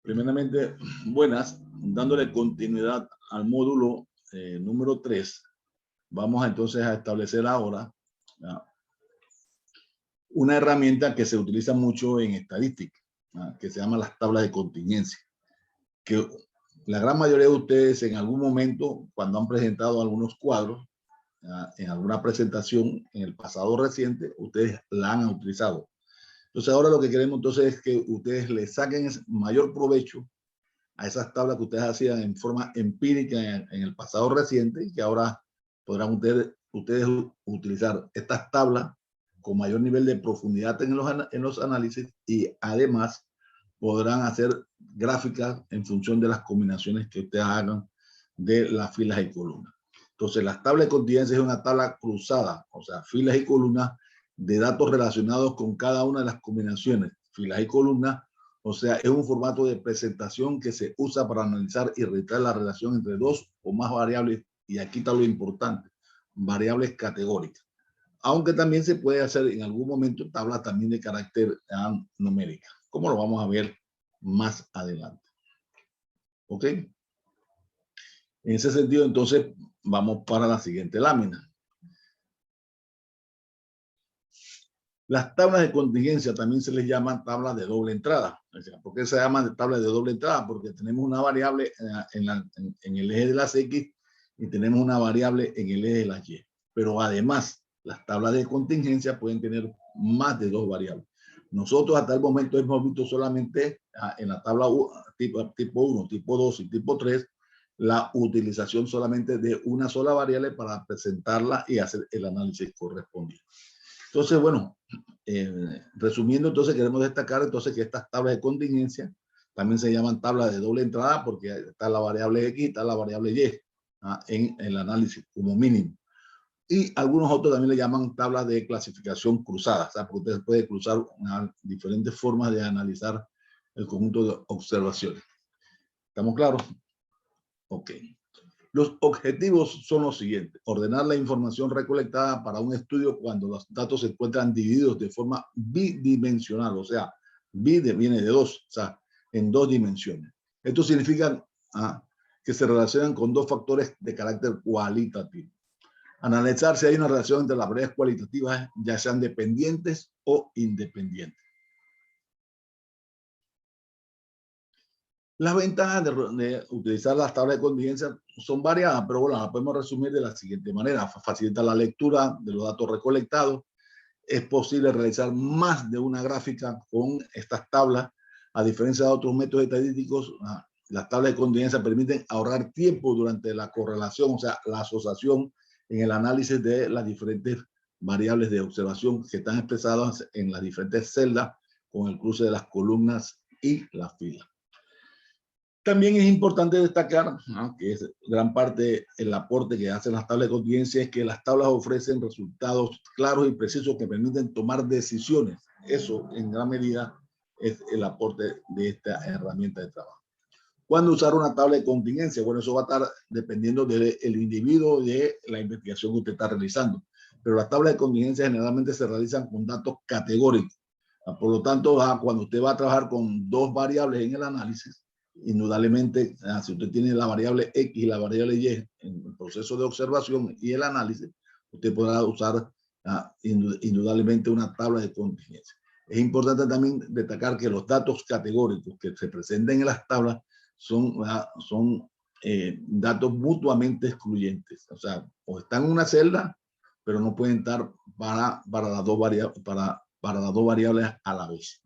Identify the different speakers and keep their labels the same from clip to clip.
Speaker 1: Primeramente, buenas, dándole continuidad al módulo número 3, vamos entonces a establecer ahora una herramienta que se utiliza mucho en estadística, que se llama las tablas de contingencia, que la gran mayoría de ustedes en algún momento, cuando han presentado algunos cuadros, en alguna presentación en el pasado reciente, ustedes la han utilizado. Entonces ahora lo que queremos entonces es que ustedes le saquen mayor provecho a esas tablas que ustedes hacían en forma empírica en el pasado reciente y que ahora podrán ustedes utilizar estas tablas con mayor nivel de profundidad en los análisis y además podrán hacer gráficas en función de las combinaciones que ustedes hagan de las filas y columnas. Entonces, las tablas de contingencia es una tabla cruzada, o sea, filas y columnas de datos relacionados con cada una de las combinaciones, filas y columnas. O sea, es un formato de presentación que se usa para analizar y registrar la relación entre dos o más variables, y aquí está lo importante, variables categóricas. Aunque también se puede hacer en algún momento tablas también de carácter numérica, como lo vamos a ver más adelante. ¿Ok? En ese sentido, entonces, vamos para la siguiente lámina. Las tablas de contingencia también se les llaman tablas de doble entrada. ¿Por qué se llaman tablas de doble entrada? Porque tenemos una variable en el eje de las X y tenemos una variable en el eje de las Y. Pero además, las tablas de contingencia pueden tener más de dos variables. Nosotros hasta el momento hemos visto solamente en la tabla tipo 1, tipo 2 y tipo 3 la utilización solamente de una sola variable para presentarla y hacer el análisis correspondiente. Entonces, bueno, resumiendo, entonces queremos destacar entonces que estas tablas de contingencia también se llaman tablas de doble entrada porque está la variable X y está la variable Y en el análisis como mínimo. Y algunos otros también le llaman tablas de clasificación cruzada, o sea, porque usted puede cruzar diferentes formas de analizar el conjunto de observaciones. ¿Estamos claros? Ok. Los objetivos son los siguientes: ordenar la información recolectada para un estudio cuando los datos se encuentran divididos de forma bidimensional, o sea, viene de dos, o sea, en dos dimensiones. Esto significa que se relacionan con dos factores de carácter cualitativo. Analizar si hay una relación entre las variables cualitativas, ya sean dependientes o independientes. Las ventajas de utilizar las tablas de contingencia son variadas, pero bueno, las podemos resumir de la siguiente manera: facilita la lectura de los datos recolectados, es posible realizar más de una gráfica con estas tablas, a diferencia de otros métodos estadísticos. Las tablas de contingencia permiten ahorrar tiempo durante la correlación, o sea, la asociación en el análisis de las diferentes variables de observación que están expresadas en las diferentes celdas con el cruce de las columnas y las filas. También es importante destacar que es gran parte del aporte que hacen las tablas de contingencia es que las tablas ofrecen resultados claros y precisos que permiten tomar decisiones. Eso en gran medida es el aporte de esta herramienta de trabajo. ¿Cuándo usar una tabla de contingencia? Bueno, eso va a estar dependiendo del individuo y de la investigación que usted está realizando. Pero las tablas de contingencia generalmente se realizan con datos categóricos. Por lo tanto, cuando usted va a trabajar con dos variables en el análisis, indudablemente, si usted tiene la variable X y la variable Y en el proceso de observación y el análisis, usted podrá usar indudablemente una tabla de contingencia. Es importante también destacar que los datos categóricos que se presenten en las tablas son datos mutuamente excluyentes. O sea, o están en una celda, pero no pueden estar para las dos variables a la vez.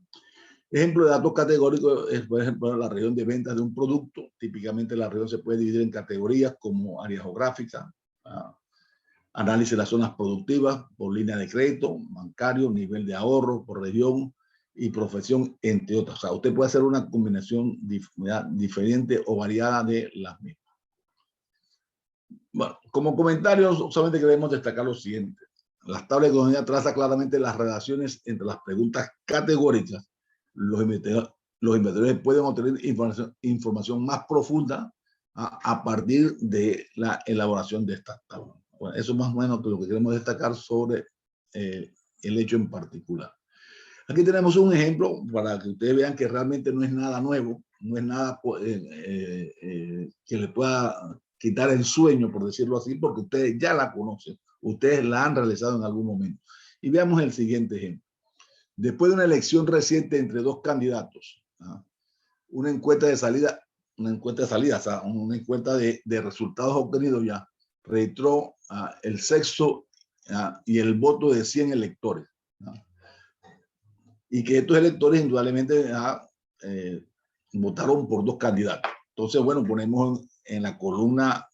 Speaker 1: Ejemplo de datos categóricos es, por ejemplo, la región de ventas de un producto. Típicamente la región se puede dividir en categorías como área geográfica, análisis de las zonas productivas por línea de crédito, bancario, nivel de ahorro por región y profesión, entre otras. O sea, usted puede hacer una combinación diferente o variada de las mismas. Bueno, como comentarios, solamente queremos destacar lo siguiente. Las tablas de economía trazan claramente las relaciones entre las preguntas categóricas. Los investigadores pueden obtener información más profunda a partir de la elaboración de estas tablas. Bueno, eso es más o menos lo que queremos destacar sobre el hecho en particular. Aquí tenemos un ejemplo para que ustedes vean que realmente no es nada nuevo, no es nada que le pueda quitar el sueño, por decirlo así, porque ustedes ya la conocen, ustedes la han realizado en algún momento. Y veamos el siguiente ejemplo. Después de una elección reciente entre dos candidatos, ¿ah? una encuesta de salida, o sea, una encuesta de resultados obtenidos ya, registró el sexo y el voto de 100 electores. Y que estos electores indudablemente votaron por dos candidatos. Entonces, bueno, ponemos en la columna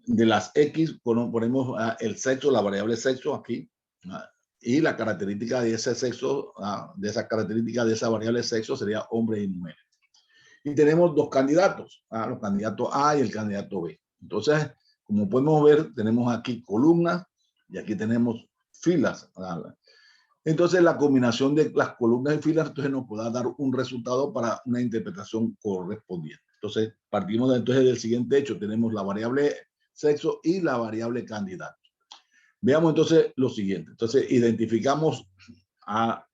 Speaker 1: de las X, ponemos el sexo, la variable sexo aquí, y la característica de ese sexo, de esa característica de esa variable sexo sería hombre y mujer. Y tenemos dos candidatos, los candidatos A y el candidato B. Entonces, como podemos ver, tenemos aquí columnas y aquí tenemos filas. Entonces, la combinación de las columnas y filas entonces nos pueda dar un resultado para una interpretación correspondiente. Entonces, partimos entonces del siguiente hecho. Tenemos la variable sexo y la variable candidato. Veamos entonces lo siguiente. Entonces, identificamos a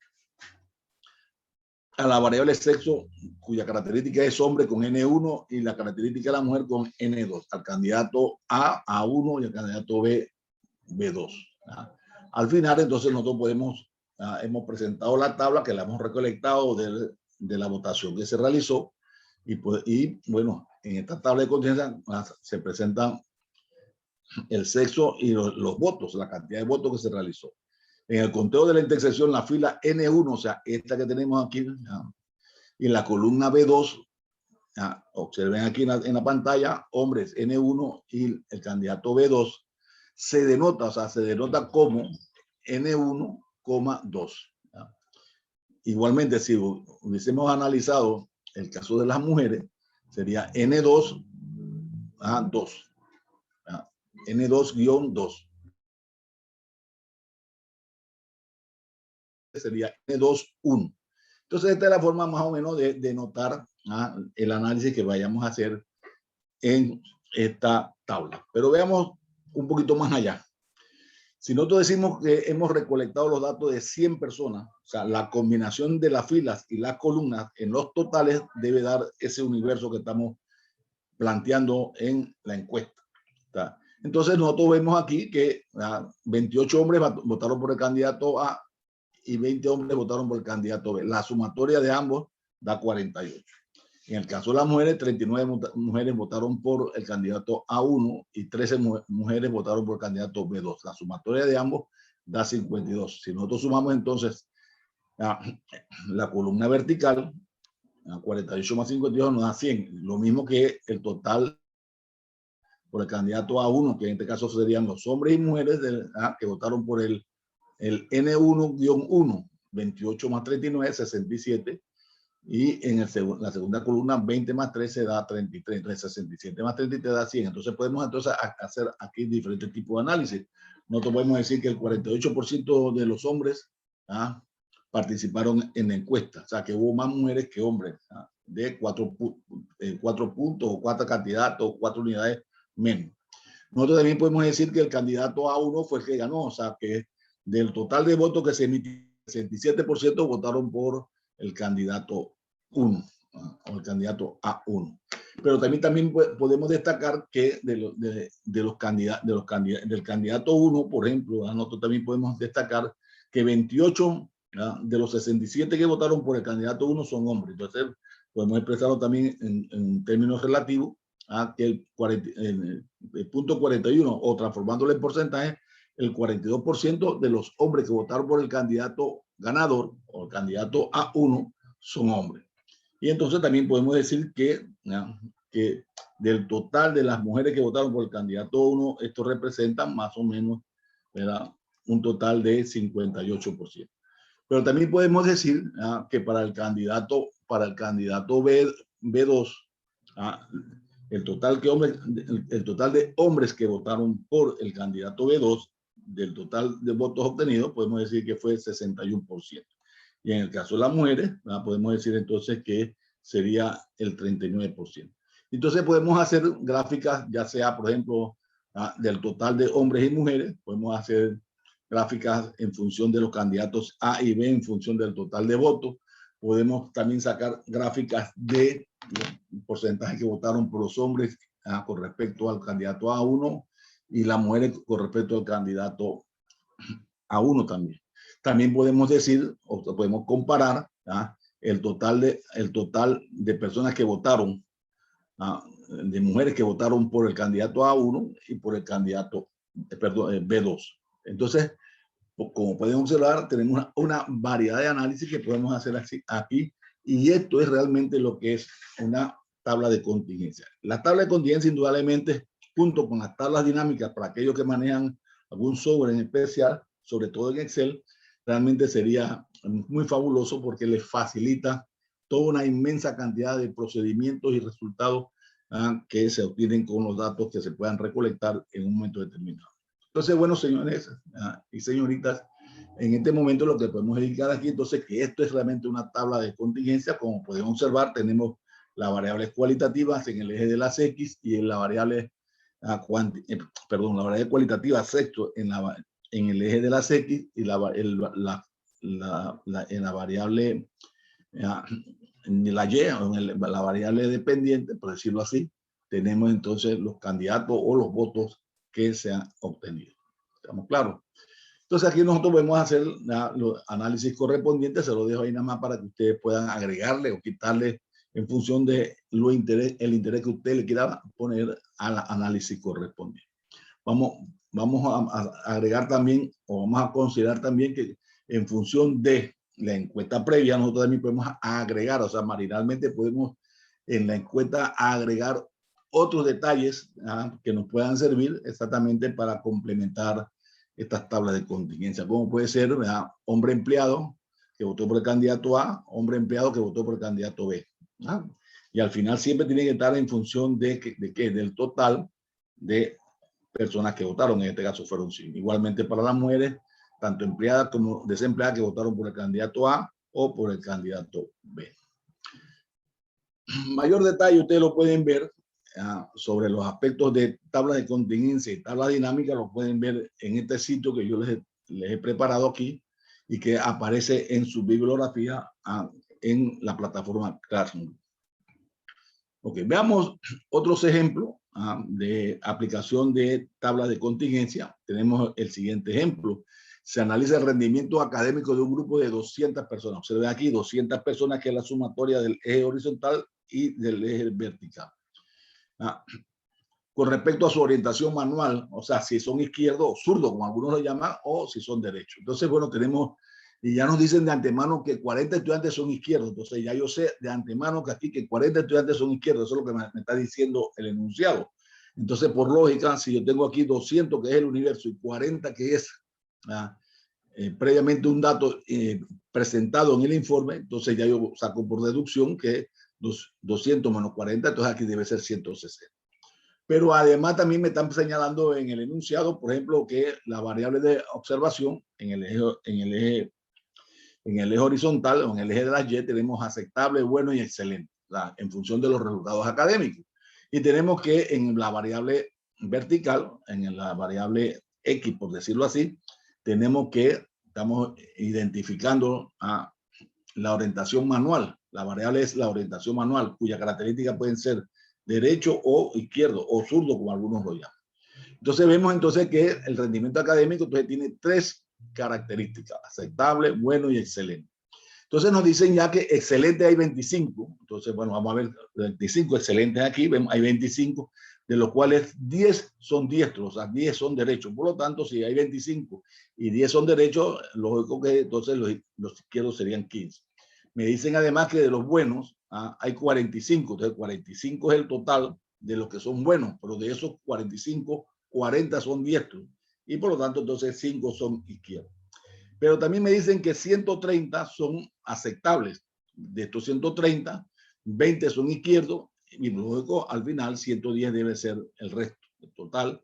Speaker 1: la variable sexo, cuya característica es hombre con N1 y la característica de la mujer con N2. Al candidato A, A1 y al candidato B, B2. Al final, entonces, nosotros podemos, hemos presentado la tabla que la hemos recolectado de la votación que se realizó y bueno, en esta tabla de contingencia se presentan el sexo y los votos, la cantidad de votos que se realizó. En el conteo de la intersección, la fila N1, o sea, esta que tenemos aquí, y en la columna B2, observen aquí en la pantalla, hombres N1 y el candidato B2, se denota, o sea, se denota como N1,2. Igualmente, si hubiésemos analizado el caso de las mujeres, sería N2, 2. N2-2. Sería N2-1. Entonces, esta es la forma más o menos de notar el análisis que vayamos a hacer en esta tabla. Pero veamos un poquito más allá. Si nosotros decimos que hemos recolectado los datos de 100 personas, o sea, la combinación de las filas y las columnas en los totales debe dar ese universo que estamos planteando en la encuesta. Entonces, nosotros vemos aquí que 28 hombres votaron por el candidato A y 20 hombres votaron por el candidato B. La sumatoria de ambos da 48. En el caso de las mujeres, 39 mujeres votaron por el candidato A1 y 13 mujeres votaron por el candidato B2. La sumatoria de ambos da 52. Si nosotros sumamos entonces la columna vertical, 48 más 52 nos da 100. Lo mismo que el total por el candidato A1, que en este caso serían los hombres y mujeres que votaron por el N1-1, 28 más 39, 67. Y en la segunda columna, 20 más 13 da 33. Entonces, 67 más 33 da 100. Entonces, podemos entonces hacer aquí diferentes tipos de análisis. Nosotros podemos decir que el 48% de los hombres participaron en la encuesta. O sea, que hubo más mujeres que hombres, de 4 puntos o 4 candidatos, 4 unidades menos. Nosotros también podemos decir que el candidato A1 fue el que ganó. O sea, que del total de votos que se emitieron, 67% votaron por el candidato 1 o el candidato A1. Pero también podemos destacar que del candidato 1, por ejemplo, nosotros también podemos destacar que 28 de los 67 que votaron por el candidato 1 son hombres. Entonces, podemos expresarlo también en términos relativos a que el punto 41, o transformándolo en porcentaje, el 42% de los hombres que votaron por el candidato ganador o el candidato A1 son hombres. Y entonces también podemos decir que del total de las mujeres que votaron por el candidato 1, esto representa más o menos, ¿verdad?, un total de 58%. Pero también podemos decir que para el candidato B2, el total de hombres que votaron por el candidato B2, del total de votos obtenidos, podemos decir que fue 61%. Y en el caso de las mujeres, podemos decir entonces que sería el 39%. Entonces podemos hacer gráficas, ya sea, por ejemplo, del total de hombres y mujeres, podemos hacer gráficas en función de los candidatos A y B en función del total de votos. Podemos también sacar gráficas de porcentaje que votaron por los hombres con respecto al candidato A1 y las mujeres con respecto al candidato A1 también. También podemos decir, o podemos comparar el total de personas que votaron, de mujeres que votaron por el candidato A1 y por el candidato B2. Entonces, como pueden observar, tenemos una variedad de análisis que podemos hacer aquí, y esto es realmente lo que es una tabla de contingencia. La tabla de contingencia, indudablemente, junto con las tablas dinámicas para aquellos que manejan algún software en especial, sobre todo en Excel, realmente sería muy fabuloso porque les facilita toda una inmensa cantidad de procedimientos y resultados que se obtienen con los datos que se puedan recolectar en un momento determinado. Entonces, bueno, señores y señoritas, en este momento lo que podemos dedicar aquí, entonces, que esto es realmente una tabla de contingencia. Como pueden observar, tenemos las variables cualitativas en el eje de las X y en la variable, la variable cualitativa sexto en el eje de las X, y en la variable la Y, o en la variable dependiente, por decirlo así, tenemos entonces los candidatos o los votos que se han obtenido. ¿Estamos claros? Entonces aquí nosotros podemos hacer los análisis correspondientes. Se lo dejo ahí nada más para que ustedes puedan agregarle o quitarle en función de el interés que usted le quiera poner al análisis correspondiente. Vamos a agregar también, o vamos a considerar también que en función de la encuesta previa, nosotros también podemos agregar, o sea, marinalmente podemos en la encuesta agregar otros detalles que nos puedan servir exactamente para complementar estas tablas de contingencia, como puede ser hombre empleado que votó por el candidato A, hombre empleado que votó por el candidato B. Y al final siempre tiene que estar en función del total de personas que votaron, en este caso fueron 5. Igualmente para las mujeres, tanto empleadas como desempleadas que votaron por el candidato A o por el candidato B. Mayor detalle ustedes lo pueden ver sobre los aspectos de tabla de contingencia y tabla dinámica, lo pueden ver en este sitio que yo les he preparado aquí y que aparece en su bibliografía en la plataforma Classroom. Ok, veamos otros ejemplos de aplicación de tabla de contingencia. Tenemos el siguiente ejemplo. Se analiza el rendimiento académico de un grupo de 200 personas. Observen aquí 200 personas, que es la sumatoria del eje horizontal y del eje vertical. Con respecto a su orientación manual, o sea, si son izquierdos o zurdos, como algunos lo llaman, o si son derechos. Entonces, bueno, tenemos, y ya nos dicen de antemano que 40 estudiantes son izquierdos. Entonces, ya yo sé de antemano que aquí que 40 estudiantes son izquierdos. Eso es lo que me está diciendo el enunciado. Entonces, por lógica, si yo tengo aquí 200, que es el universo, y 40, que es previamente un dato presentado en el informe, entonces ya yo saco por deducción que 200 menos 40, entonces aquí debe ser 160. Pero además también me están señalando en el enunciado, por ejemplo, que la variable de observación en el eje horizontal o en el eje de las Y tenemos aceptable, bueno y excelente, en función de los resultados académicos. Y tenemos que en la variable vertical, en la variable X, por decirlo así, tenemos que estamos identificando la orientación manual. La variable es la orientación manual, cuya característica pueden ser derecho o izquierdo o zurdo, como algunos lo llaman. Entonces vemos entonces que el rendimiento académico entonces tiene 3 características: aceptable, bueno y excelente. Entonces nos dicen ya que excelente hay 25. Entonces, bueno, vamos a ver 25 excelentes aquí. Vemos, hay 25, de los cuales 10 son diestros, o sea, 10 son derechos. Por lo tanto, si hay 25 y 10 son derechos, lógico que entonces los izquierdos serían 15. Me dicen además que de los buenos hay 45. Entonces, 45 es el total de los que son buenos, pero de esos 45, 40 son diestros. Y por lo tanto, entonces 5 son izquierdos. Pero también me dicen que 130 son aceptables. De estos 130, 20 son izquierdos y luego al final 110 debe ser el resto. El total,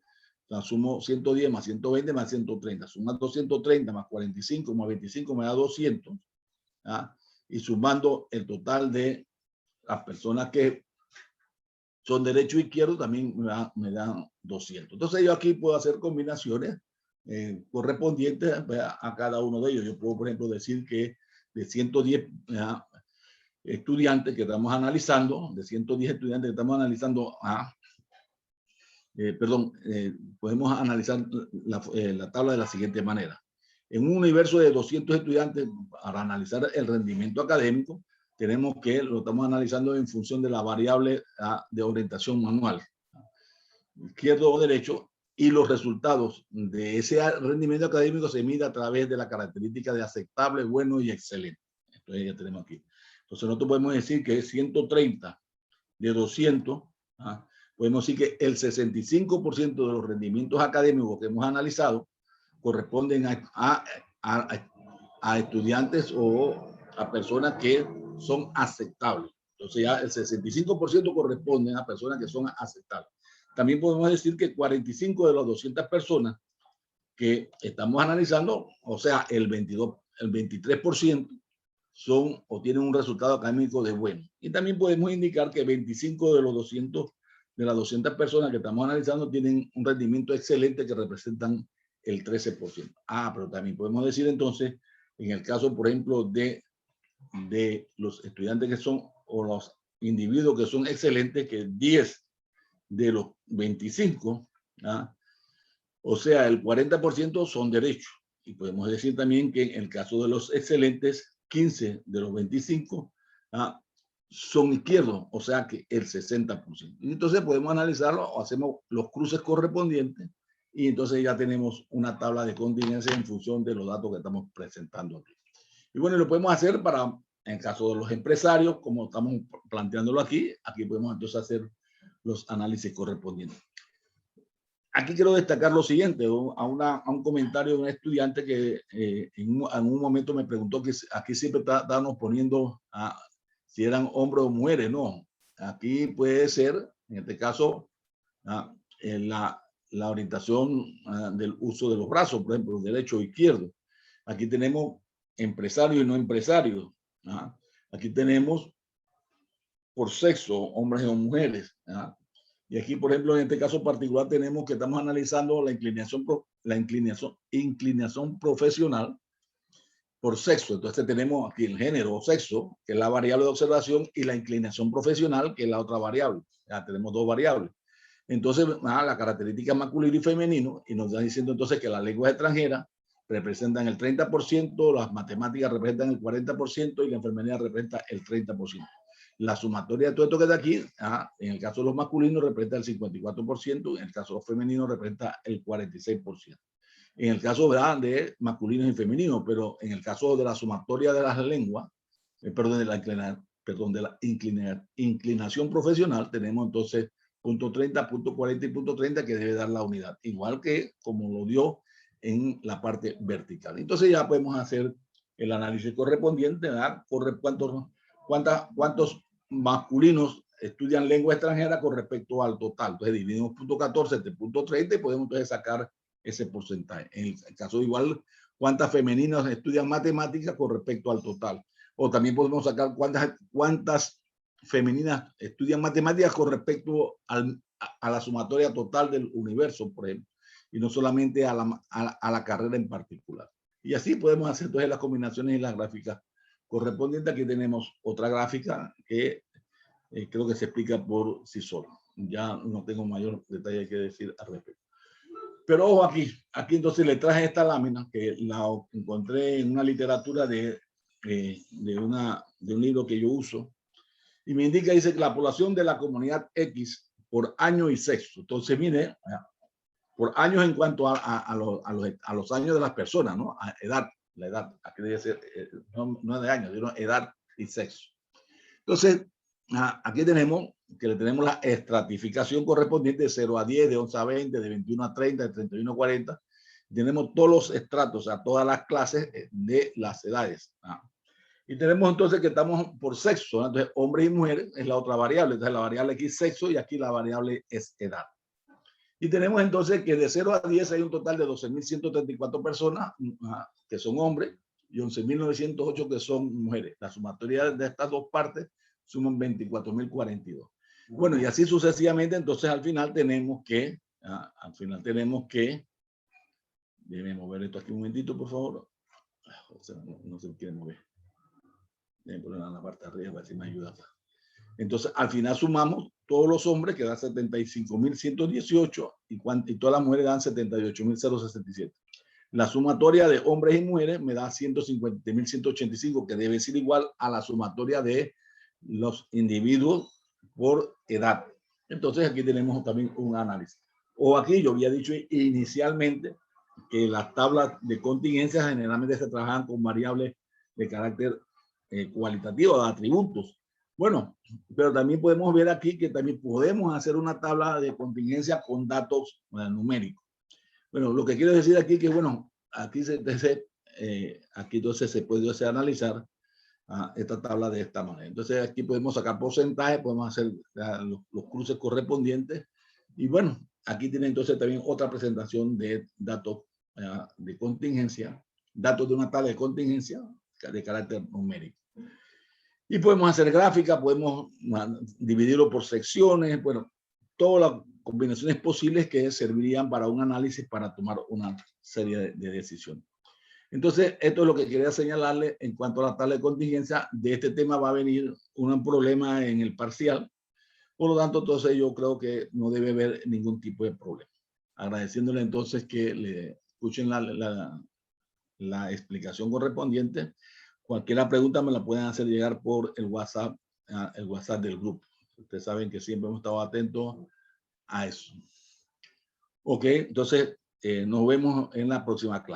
Speaker 1: la sumo 110 más 120 más 130. Sumando 130 más 45 más 25 me da 200. Y sumando el total de las personas que son derecho e izquierdo también me dan 200. Entonces yo aquí puedo hacer combinaciones correspondientes a cada uno de ellos. Yo puedo, por ejemplo, decir que de 110 estudiantes que estamos analizando, podemos analizar la tabla de la siguiente manera. En un universo de 200 estudiantes, para analizar el rendimiento académico, tenemos que lo estamos analizando en función de la variable de orientación manual, izquierdo o derecho, y los resultados de ese rendimiento académico se mide a través de la característica de aceptable, bueno y excelente. Entonces ya tenemos aquí. Entonces nosotros podemos decir que es 130 de 200, podemos decir que el 65% de los rendimientos académicos que hemos analizado corresponden a estudiantes o a personas que son aceptables. Entonces ya el 65% corresponden a personas que son aceptables. También podemos decir que 45 de las 200 personas que estamos analizando, o sea, el 23% son o tienen un resultado académico de bueno. Y también podemos indicar que 25 de las 200 personas que estamos analizando tienen un rendimiento excelente que representan el 13%. Pero también podemos decir entonces, en el caso, por ejemplo, de los estudiantes que son, o los individuos que son excelentes, que 10 de los 25, o sea, el 40% son derechos. Y podemos decir también que en el caso de los excelentes, 15 de los 25 son izquierdos, o sea que el 60%. Y entonces podemos analizarlo, o hacemos los cruces correspondientes, y entonces ya tenemos una tabla de contingencia en función de los datos que estamos presentando aquí. Y bueno, lo podemos hacer para, en el caso de los empresarios, como estamos planteándolo aquí podemos entonces hacer los análisis correspondientes. Aquí quiero destacar lo siguiente, a un comentario de un estudiante que en un momento me preguntó que aquí siempre estábamos poniendo si eran hombres o mujeres. No, aquí puede ser, en este caso, la orientación del uso de los brazos, por ejemplo, derecho o izquierdo. Aquí tenemos empresarios y no empresarios. Aquí tenemos por sexo, hombres o mujeres. Y aquí, por ejemplo, en este caso particular tenemos que estamos analizando la inclinación profesional por sexo. Entonces tenemos aquí el género o sexo, que es la variable de observación, y la inclinación profesional, que es la otra variable. Ya tenemos dos variables. Entonces, la característica masculino y femenino, y nos está diciendo entonces que las lenguas extranjeras representan el 30%, las matemáticas representan el 40% y la enfermería representa el 30%. La sumatoria de todo esto que está aquí, en el caso de los masculinos representa el 54%, en el caso de los femeninos representa el 46%. En el caso de masculinos y femeninos, pero en el caso de la sumatoria de las lenguas, de la inclinación profesional, tenemos entonces punto 30, punto 40 y punto 30 que debe dar la unidad, igual que como lo dio en la parte vertical. Entonces ya podemos hacer el análisis correspondiente, ¿verdad? ¿Cuántos masculinos estudian lengua extranjera con respecto al total? Entonces dividimos punto 14 entre punto 30 y podemos entonces sacar ese porcentaje. En el caso igual, ¿cuántas femeninas estudian matemáticas con respecto al total? O también podemos sacar cuántas femeninas estudian matemáticas con respecto a la sumatoria total del universo, por ejemplo, y no solamente a la carrera en particular. Y así podemos hacer entonces las combinaciones y las gráficas correspondientes. Aquí tenemos otra gráfica que creo que se explica por sí sola. Ya no tengo mayor detalle que decir al respecto. Pero ojo aquí entonces le traje esta lámina que la encontré en una literatura de un libro que yo uso, y me indica, dice que la población de la comunidad X por año y sexo. Entonces, mire, por años en cuanto a los años de las personas, ¿no? A edad, la edad, aquí debe ser, no de años, sino edad y sexo. Entonces, aquí tenemos que le tenemos la estratificación correspondiente de 0 a 10, de 11 a 20, de 21 a 30, de 31 a 40. Tenemos todos los estratos, o sea, todas las clases de las edades. Y tenemos entonces que estamos por sexo, ¿no? Entonces hombres y mujeres es la otra variable. Entonces la variable aquí es sexo y aquí la variable es edad. Y tenemos entonces que de 0 a 10 hay un total de 12.134 personas que son hombres y 11.908 que son mujeres. La sumatoria de estas dos partes suman 24.042. Bueno, y así sucesivamente, entonces al final tenemos que Déjenme mover esto aquí un momentito, por favor. O sea, no se quiere mover. Déjenme ponerla en la parte de arriba, a ver si me ayuda. Entonces, al final sumamos todos los hombres, que dan 75.118, y todas las mujeres dan 78.067. La sumatoria de hombres y mujeres me da 150.185, que debe ser igual a la sumatoria de los individuos por edad. Entonces, aquí tenemos también un análisis. O aquí yo había dicho inicialmente que las tablas de contingencia generalmente se trabajan con variables de carácter cualitativo, de atributos. Bueno, pero también podemos ver aquí que también podemos hacer una tabla de contingencia con datos numéricos. Bueno, lo que quiero decir aquí que, bueno, aquí, aquí entonces se puede analizar esta tabla de esta manera. Entonces aquí podemos sacar porcentajes, podemos hacer los cruces correspondientes. Y bueno, aquí tiene entonces también otra presentación de datos de contingencia, datos de una tabla de contingencia de carácter numérico. Y podemos hacer gráficas, podemos dividirlo por secciones, bueno, todas las combinaciones posibles que servirían para un análisis para tomar una serie de decisiones. Entonces, esto es lo que quería señalarle en cuanto a la tabla de contingencia. De este tema va a venir un problema en el parcial. Por lo tanto, entonces yo creo que no debe haber ningún tipo de problema. Agradeciéndole entonces que le escuchen la explicación correspondiente. Cualquier pregunta me la pueden hacer llegar por el WhatsApp del grupo. Ustedes saben que siempre hemos estado atentos a eso. Ok, entonces nos vemos en la próxima clase.